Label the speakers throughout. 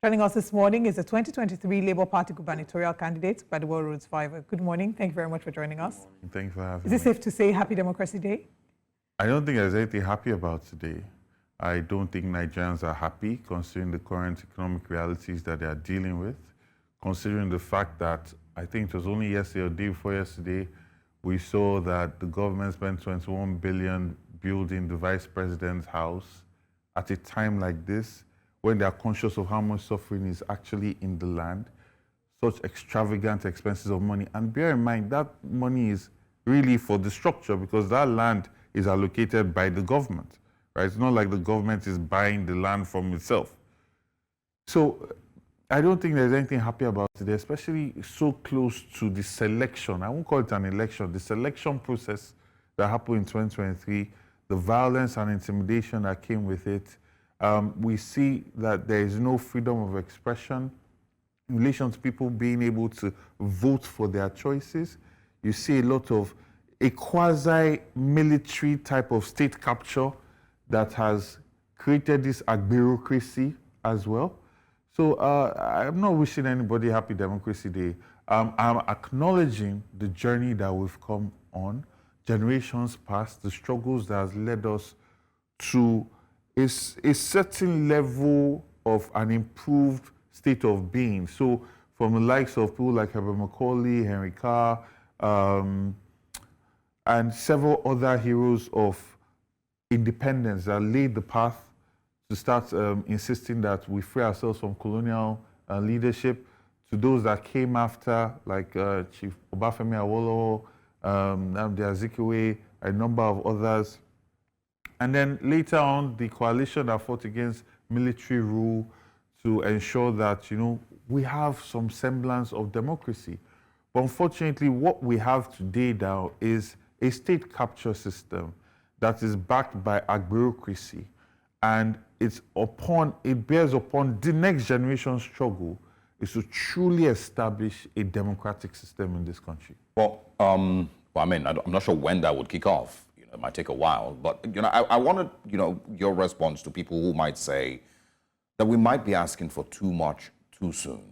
Speaker 1: Joining us this morning is the 2023 Labour Party gubernatorial candidate, Gbadebo Rhodes-Vivour. Good morning. Thank you very much for joining us.
Speaker 2: Thanks for having me.
Speaker 1: Is it safe to say Happy Democracy Day?
Speaker 2: I don't think there's anything happy about today. I don't think Nigerians are happy considering the current economic realities that they are dealing with, considering the fact that I think it was only yesterday or day before yesterday, we saw that the government spent 21 billion building the vice president's house at a time like this, when they are conscious of how much suffering is actually in the land, such extravagant expenses of money. And bear in mind, that money is really for the structure because that land is allocated by the government, right? It's not like the government is buying the land from itself. So I don't think there's anything happy about today, especially so close to the selection. I won't call it an election, the selection process that happened in 2023, the violence and intimidation that came with it. We see that there is no freedom of expression in relation to people being able to vote for their choices. You see a lot of a quasi-military type of state capture that has created this bureaucracy as well. So I'm not wishing anybody Happy Democracy Day. I'm acknowledging the journey that we've come on, generations past, the struggles that has led us to a certain level of an improved state of being. So from the likes of people like Herbert Macaulay, Henry Carr, and several other heroes of independence that laid the path to start insisting that we free ourselves from colonial leadership, to those that came after, like Chief Obafemi Awolowo, Nnamdi Azikiwe, a number of others. And then later on, the coalition that fought against military rule to ensure that, we have some semblance of democracy. But unfortunately, what we have today now is a state capture system that is backed by a bureaucracy. And it bears upon the next generation struggle is to truly establish a democratic system in this country.
Speaker 3: Well, I'm not sure when that would kick off. It might take a while, but I wanted your response to people who might say that we might be asking for too much too soon.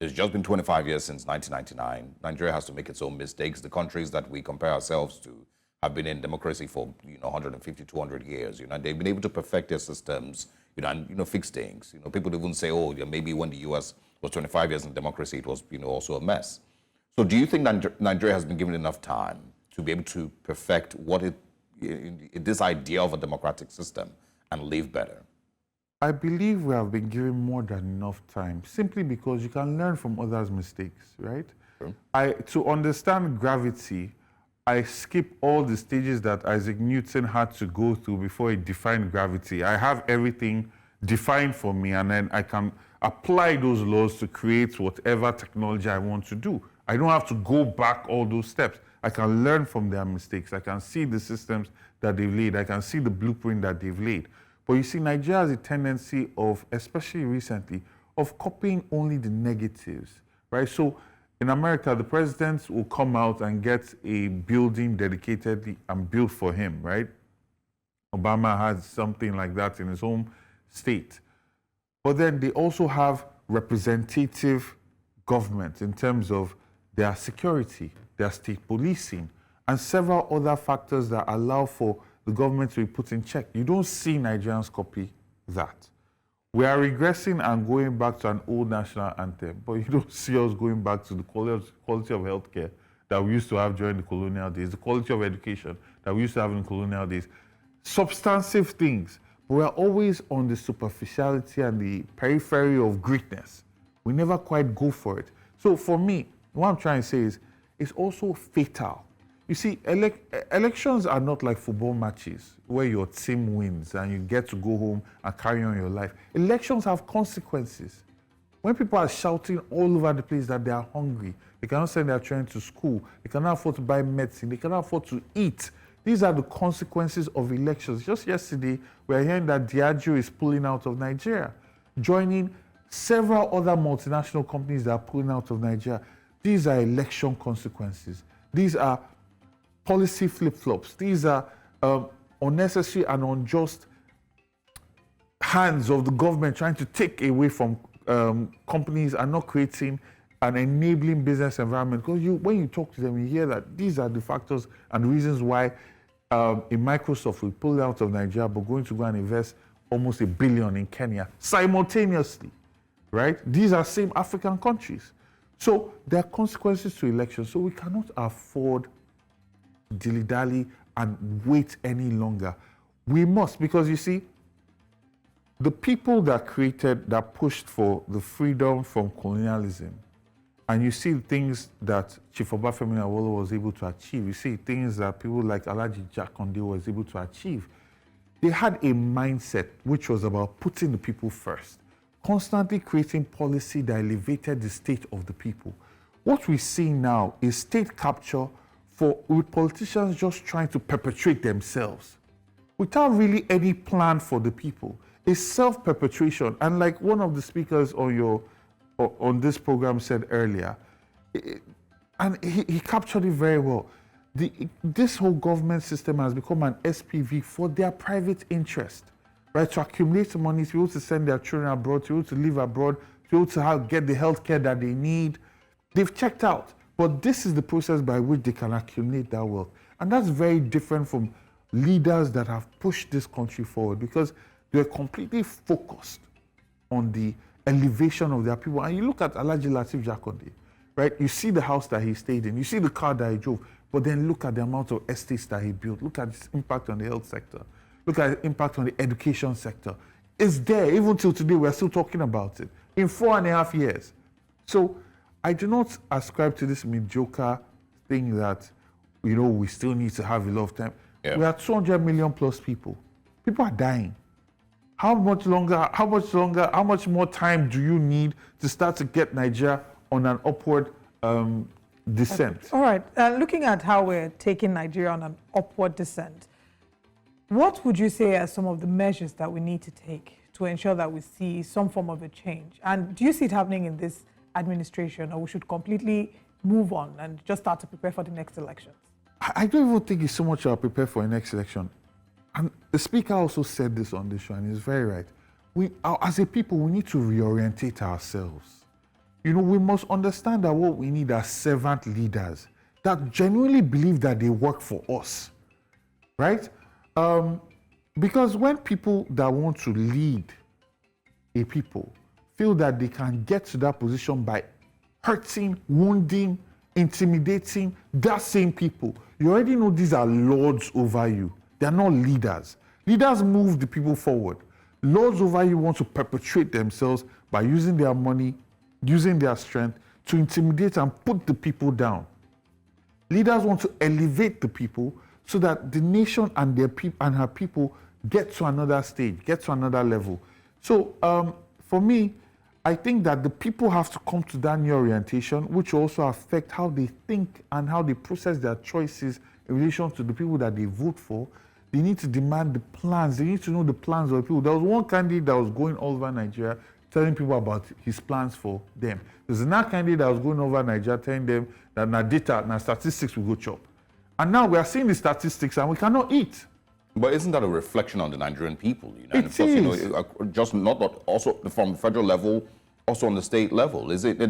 Speaker 3: It's just been 25 years since 1999. Nigeria has to make its own mistakes. The countries that we compare ourselves to have been in democracy for 150, 200 years. They've been able to perfect their systems, and fix things. People even say, oh, maybe when the U.S. was 25 years in democracy, it was also a mess. So, do you think Nigeria has been given enough time to be able to perfect this idea of a democratic system and live better?
Speaker 2: I believe we have been given more than enough time, simply because you can learn from others' mistakes, right? Sure. To understand gravity, I skip all the stages that Isaac Newton had to go through before he defined gravity. I have everything defined for me, and then I can apply those laws to create whatever technology I want to do. I don't have to go back all those steps. I can learn from their mistakes. I can see the systems that they've laid. I can see the blueprint that they've laid. But you see, Nigeria has a tendency of, especially recently, of copying only the negatives, right? So in America, the president will come out and get a building dedicatedly and built for him, right? Obama has something like that in his home state. But then they also have representative government in terms of their security, their state policing, and several other factors that allow for the government to be put in check. You don't see Nigerians copy that. We are regressing and going back to an old national anthem, but you don't see us going back to the quality of healthcare that we used to have during the colonial days, the quality of education that we used to have in the colonial days. Substantive things, but we are always on the superficiality and the periphery of greatness. We never quite go for it. So for me, what I'm trying to say is, it's also fatal. You see, elections are not like football matches where your team wins and you get to go home and carry on your life. Elections have consequences. When people are shouting all over the place that they are hungry, they cannot send their children to school, they cannot afford to buy medicine, they cannot afford to eat. These are the consequences of elections. Just yesterday, we are hearing that Diageo is pulling out of Nigeria, joining several other multinational companies that are pulling out of Nigeria. These are election consequences. These are policy flip-flops. These are unnecessary and unjust hands of the government trying to take away from companies are not creating an enabling business environment. Because when you talk to them, you hear that these are the factors and reasons why in Microsoft will pull out of Nigeria, but going to go and invest almost $1 billion in Kenya simultaneously, right? These are same African countries. So there are consequences to elections. So we cannot afford dilly-dally and wait any longer. We must, because you see, the people that pushed for the freedom from colonialism, and you see things that Chief Obafemi Awolowo was able to achieve, you see things that people like Alhaji Jakonde was able to achieve. They had a mindset which was about putting the people first, constantly creating policy that elevated the state of the people. What we see now is state capture with politicians just trying to perpetuate themselves without really any plan for the people. It's self-perpetuation. And like one of the speakers on this program said earlier, and he captured it very well. This whole government system has become an SPV for their private interest, right? To accumulate money, to be able to send their children abroad, to be able to live abroad, to be able to get the health care that they need. They've checked out. But this is the process by which they can accumulate that wealth. And that's very different from leaders that have pushed this country forward, because they're completely focused on the elevation of their people. And you look at Alhaji Lateef Jakonde, right? You see the house that he stayed in, you see the car that he drove, but then look at the amount of estates that he built. Look at his impact on the health sector. Look at the impact on the education sector. It's there. Even till today, we're still talking about it in 4.5 years. So I do not ascribe to this mediocre thing that, we still need to have a lot of time. Yeah. We are 200 million plus people. People are dying. How much more time do you need to start to get Nigeria on an upward descent?
Speaker 1: All right. Looking at how we're taking Nigeria on an upward descent, what would you say are some of the measures that we need to take to ensure that we see some form of a change? And do you see it happening in this administration, or we should completely move on and just start to prepare for the next elections?
Speaker 2: I don't even think it's so much about prepare for the next election. And the speaker also said this on this show, and he's very right. As a people, we need to reorientate ourselves. We must understand that what we need are servant leaders that genuinely believe that they work for us, right? Because when people that want to lead a people feel that they can get to that position by hurting, wounding, intimidating that same people, you already know these are lords over you. They're not leaders. Leaders move the people forward. Lords over you want to perpetuate themselves by using their money, using their strength to intimidate and put the people down. Leaders want to elevate the people so that the nation and her people get to another stage, get to another level. So for me, I think that the people have to come to that new orientation, which will also affect how they think and how they process their choices in relation to the people that they vote for. They need to demand the plans. They need to know the plans of the people. There was one candidate that was going all over Nigeria telling people about his plans for them. There's another candidate that was going over Nigeria telling them that na data, na statistics will go chop. And now we are seeing the statistics and we cannot eat.
Speaker 3: But isn't that a reflection on the Nigerian people?
Speaker 2: It is.
Speaker 3: Just not also from the federal level, also on the state level. Is it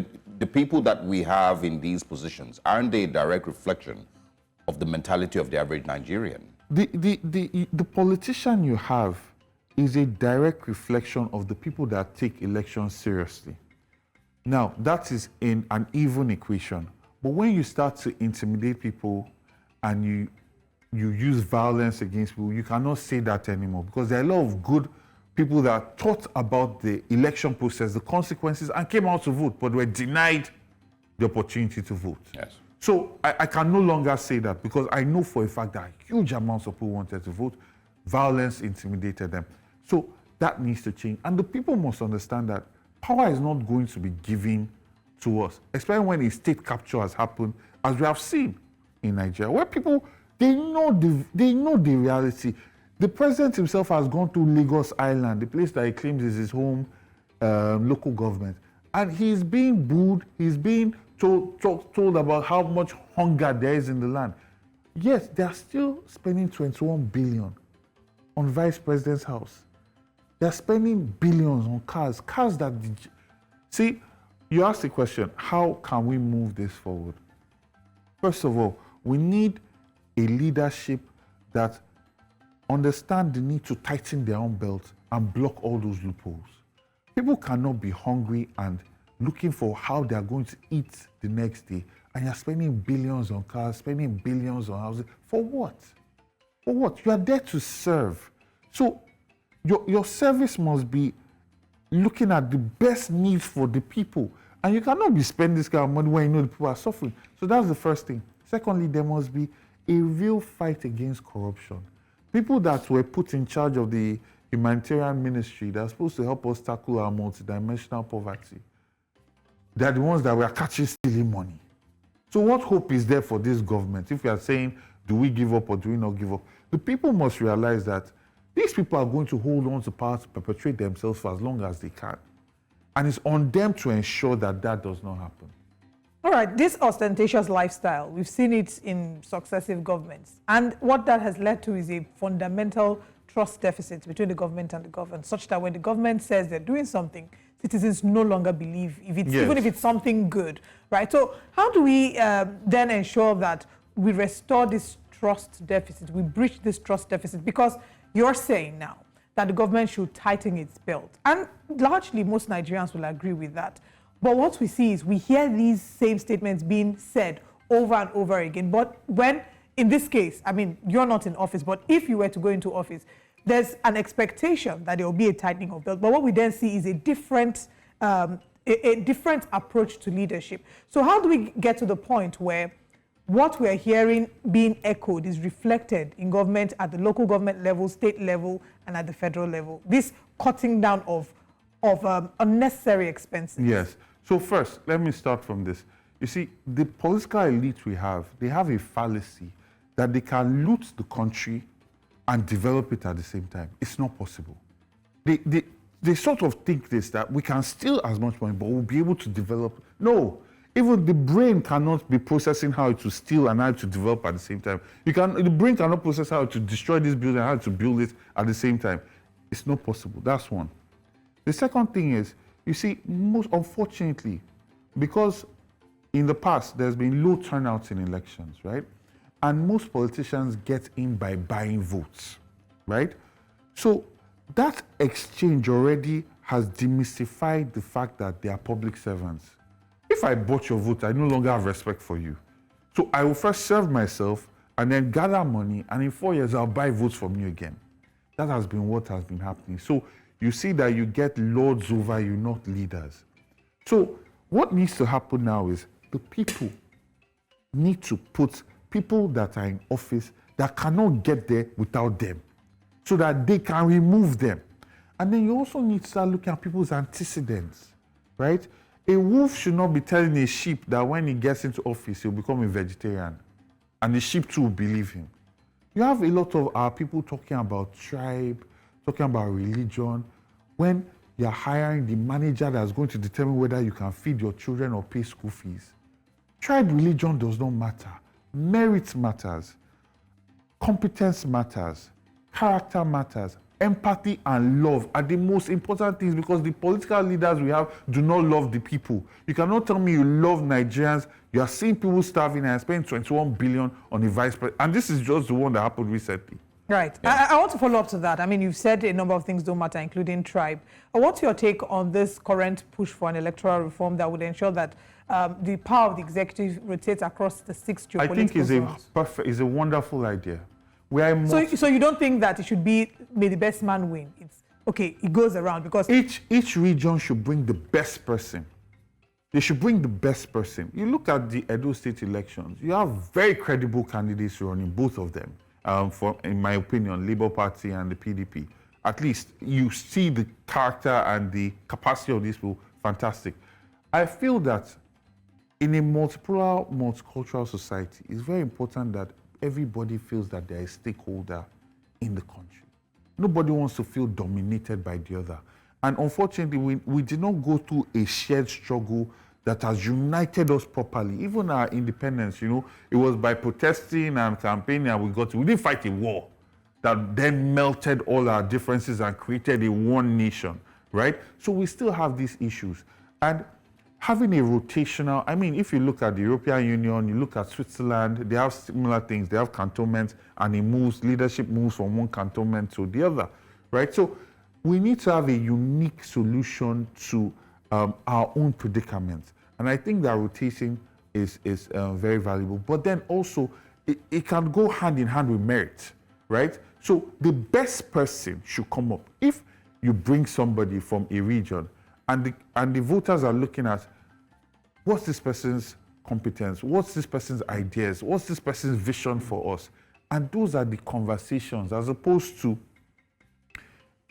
Speaker 3: the people that we have in these positions, aren't they a direct reflection of the mentality of the average Nigerian? The politician you have is a direct reflection of the people that take elections seriously. Now, that is in an even equation. But when you start to intimidate people and you use violence against people, you cannot say that anymore, because there are a lot of good people that thought about the election process, the consequences, and came out to vote, but were denied the opportunity to vote. Yes.
Speaker 2: So I can no longer say that, because I know for a fact that huge amounts of people wanted to vote. Violence intimidated them. So that needs to change. And the people must understand that power is not going to be given to us, especially when a state capture has happened, as we have seen in Nigeria, where people, they know the reality. The president himself has gone to Lagos Island, the place that he claims is his home local government. And he's being booed, he's being told about how much hunger there is in the land. Yes, they are still spending 21 billion on vice president's house. They're spending billions on cars that See, you asked the question, how can we move this forward? First of all, we need a leadership that understand the need to tighten their own belt and block all those loopholes. People cannot be hungry and looking for how they are going to eat the next day, and you're spending billions on cars, spending billions on houses. For what? For what? You are there to serve. So your service must be looking at the best needs for the people. And you cannot be spending this kind of money when you know the people are suffering. So that's the first thing. Secondly, there must be a real fight against corruption. People that were put in charge of the humanitarian ministry that are supposed to help us tackle our multidimensional poverty, they're the ones that were catching stealing money. So what hope is there for this government if we are saying, do we give up or do we not give up? The people must realize that these people are going to hold on to power to perpetuate themselves for as long as they can. And it's on them to ensure that that does not happen.
Speaker 1: All right, this ostentatious lifestyle, we've seen it in successive governments. And what that has led to is a fundamental trust deficit between the government and the governed, such that when the government says they're doing something, citizens no longer believe, if it's, even if it's something good, right? So how do we then ensure that we restore this trust deficit, we breach this trust deficit? Because you're saying now that the government should tighten its belt. And largely, most Nigerians will agree with that. But what we see is we hear these same statements being said over and over again. But when, in this case, I mean, you're not in office, but if you were to go into office, there's an expectation that there will be a tightening of belt. But what we then see is a different approach to leadership. So how do we get to the point where what we're hearing being echoed is reflected in government at the local government level, state level, and at the federal level? This cutting down of unnecessary expenses.
Speaker 2: Yes. So first, let me start from this. You see, the political elite we have, they have a fallacy that they can loot the country and develop it at the same time. It's not possible. They sort of think this, that we can steal as much money, but we'll be able to develop. No. Even the brain cannot be processing how to steal and how to develop at the same time. The brain cannot process how to destroy this building and how to build it at the same time. It's not possible. That's one. The second thing is, you see, most unfortunately, because in the past there's been low turnouts in elections, right? And most politicians get in by buying votes, right? So that exchange already has demystified the fact that they are public servants. If I bought your vote, I no longer have respect for you. So I will first serve myself and then gather money, and in 4 years, I'll buy votes from you again. That has been what has been happening. So you see that you get lords over you, not leaders. So what needs to happen now is the people need to put people that are in office that cannot get there without them, so that they can remove them. And then you also need to start looking at people's antecedents, right? A wolf should not be telling a sheep that when he gets into office, he'll become a vegetarian. And the sheep too will believe him. You have a lot of our people talking about tribe, talking about religion, when you're hiring the manager that's going to determine whether you can feed your children or pay school fees. Tribe religion does not matter. Merit matters. Competence matters. Character matters. Empathy and love are the most important things, because the political leaders we have do not love the people. You cannot tell me you love Nigerians. You are seeing people starving and spending 21 billion on the vice president. And this is just the one that happened recently.
Speaker 1: Right. Yeah. I want to follow up to that. I mean, you've said a number of things don't matter, including tribe. What's your take on this current push for an electoral reform that would ensure that the power of the executive rotates across the 6 geopolitical zones?
Speaker 2: I think it's a wonderful idea.
Speaker 1: So you don't think that it should be, may the best man win? It's okay, it goes around, because
Speaker 2: each region should bring the best person. They should bring the best person. You look at the Edo State elections, you have very credible candidates running, both of them. In my opinion, Labour Party and the PDP. At least you see the character and the capacity of these people, fantastic. I feel that in a multipolar, multicultural society, it's very important that everybody feels that they're a stakeholder in the country. Nobody wants to feel dominated by the other. And unfortunately, we did not go through a shared struggle that has united us properly. Even our independence, it was by protesting and campaigning and we didn't fight a war that then melted all our differences and created a one nation, right? So we still have these issues. And having a rotational, I mean, if you look at the European Union, you look at Switzerland, they have similar things. They have cantonments, and leadership moves from one cantonment to the other, right? So we need to have a unique solution to our own predicament. And I think that rotation is very valuable. But then also, it can go hand in hand with merit, right? So the best person should come up. If you bring somebody from a region and the voters are looking at what's this person's competence, what's this person's ideas, what's this person's vision for us, and those are the conversations as opposed to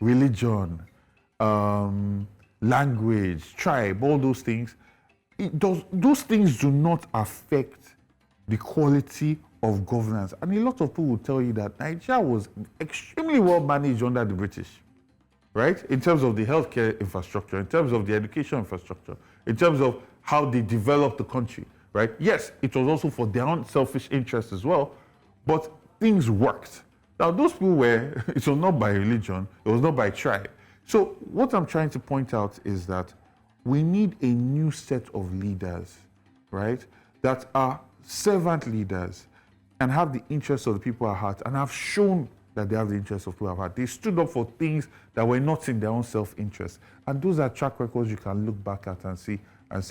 Speaker 2: religion, language, tribe, all those things. Those things do not affect the quality of governance. And a lot of people will tell you that Nigeria was extremely well managed under the British, right? In terms of the healthcare infrastructure, in terms of the education infrastructure, in terms of how they developed the country, right? Yes, it was also for their own selfish interests as well, but things worked. Now, those people it was not by religion, it was not by tribe. So what I'm trying to point out is that we need a new set of leaders, right, that are servant leaders and have the interests of the people at heart and have shown that they have the interests of people at heart. They stood up for things that were not in their own self-interest. And those are track records you can look back at and say,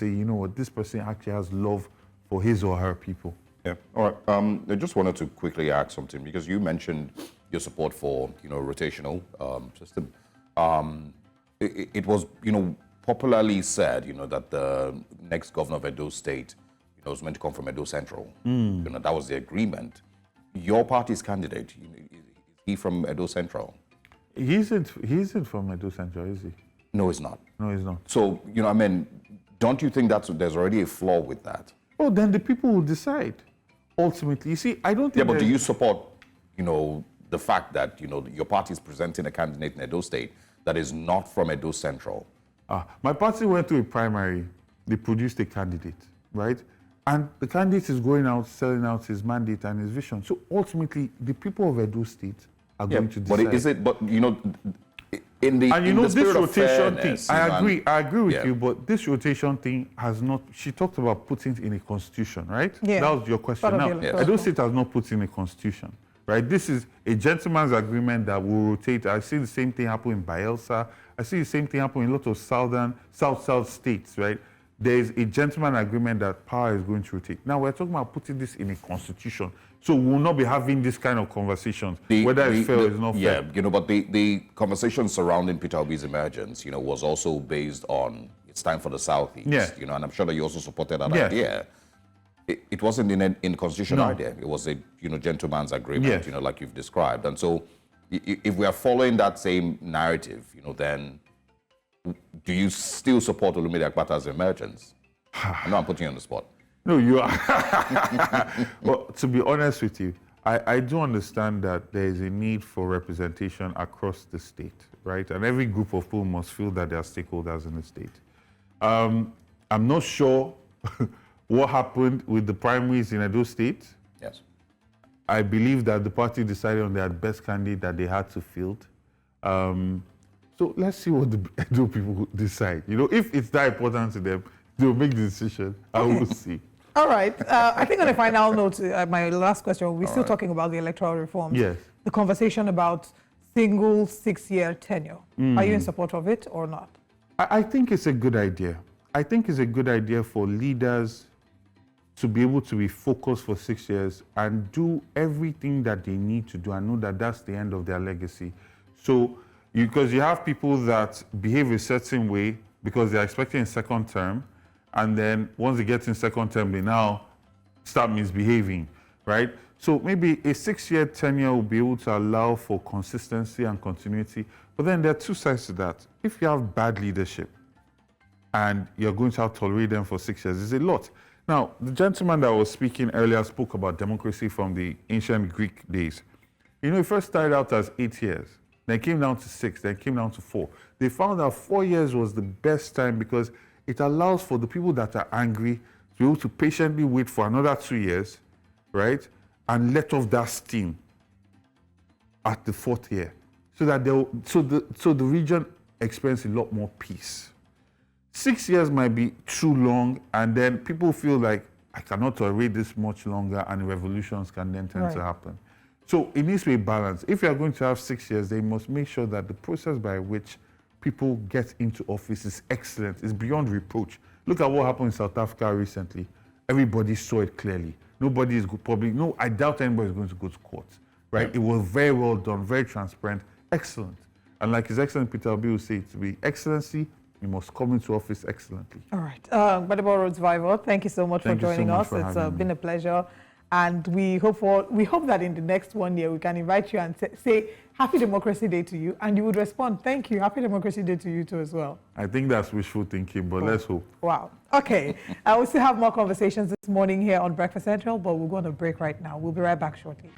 Speaker 2: you know what, this person actually has love for his or her people.
Speaker 3: Yeah. All right. I just wanted to quickly ask something because you mentioned your support for, rotational system. It was, popularly said, that the next governor of Edo State, was meant to come from Edo Central. That was the agreement. Your party's candidate, is he from Edo Central?
Speaker 2: He isn't from Edo Central, is he?
Speaker 3: No, he's not.
Speaker 2: No, he's not.
Speaker 3: So, don't you think there's already a flaw with that?
Speaker 2: Oh, then the people will decide. Ultimately, you see, I don't think.
Speaker 3: Yeah, but do you support, the fact that, your party is presenting a candidate in Edo State that is not from Edo Central?
Speaker 2: My party went to a primary. They produced a candidate, right? And the candidate is going out, selling out his mandate and his vision. So ultimately, the people of Edo State are going to decide.
Speaker 3: But is it? But in the
Speaker 2: this
Speaker 3: spirit of
Speaker 2: rotation
Speaker 3: fairness,
Speaker 2: thing. I agree with you, but this rotation thing has not. She talked about putting it in a constitution, right?
Speaker 1: Yeah.
Speaker 2: That was your question. Now, Edo State has not put in a constitution, right? This is a gentleman's agreement that will rotate. I see the same thing happen in Bayelsa. I see the same thing happen in a lot of south states, right? There is a gentleman agreement that power is going to rotate. Now we're talking about putting this in a constitution. So we will not be having this kind of conversations, whether it's fair or it's not fair.
Speaker 3: Yeah, but the conversation surrounding Peter Obi's emergence, was also based on it's time for the Southeast, and I'm sure that you also supported that idea. It wasn't in constitution idea. It was a gentleman's agreement, like you've described. And so if we are following that same narrative, then do you still support Olumide Akpata's emergence? I know I'm putting you on the spot.
Speaker 2: No, you are. Well, to be honest with you, I do understand that there is a need for representation across the state, right? And every group of people must feel that they are stakeholders in the state. I'm not sure what happened with the primaries in Edo State.
Speaker 3: Yes.
Speaker 2: I believe that the party decided on their best candidate that they had to field. So let's see what the Edo people decide. If it's that important to them, they'll make the decision. I will see.
Speaker 1: All right. I think on a final note, my last question, we're still talking about the electoral reforms.
Speaker 2: Yes.
Speaker 1: The conversation about single 6-year tenure. Are you in support of it or not?
Speaker 2: I think it's a good idea. I think it's a good idea for leaders to be able to be focused for 6 years and do everything that they need to do and know that that's the end of their legacy. So, because you have people that behave a certain way because they're expecting a second term, and then once they get in second term, they now start misbehaving, right? So maybe a 6-year tenure will be able to allow for consistency and continuity. But then there are two sides to that. If you have bad leadership and you're going to have to tolerate them for 6 years, it's a lot. Now, the gentleman that was speaking earlier spoke about democracy from the ancient Greek days. It first started out as 8 years. Then came down to 6, then came down to 4. They found that 4 years was the best time because it allows for the people that are angry to be able to patiently wait for another 2 years, right? And let off that steam at the 4th year. So that the region experience a lot more peace. 6 years might be too long, and then people feel like, I cannot tolerate this much longer, and revolutions can then tend to happen. So it needs to be balanced. If you are going to have 6 years, they must make sure that the process by which people get into office is excellent, is beyond reproach. Look at what happened in South Africa recently. Everybody saw it clearly. Nobody is probably, no, I doubt anybody is going to go to court, right? It was very well done, very transparent, excellent. And like His Excellency Peter Obi will say, to be excellency, you must come into office excellently.
Speaker 1: All right. Gbadebo Rhodes-Vivour, thank you so much for joining us. It's been a pleasure. And we hope that in the next 1 year we can invite you and say Happy Democracy Day to you, and you would respond, thank you, Happy Democracy Day to you too as well.
Speaker 2: I think that's wishful thinking, but let's hope.
Speaker 1: Wow. Okay. We still have more conversations this morning here on Breakfast Central, but we'll go on a break right now. We'll be right back shortly.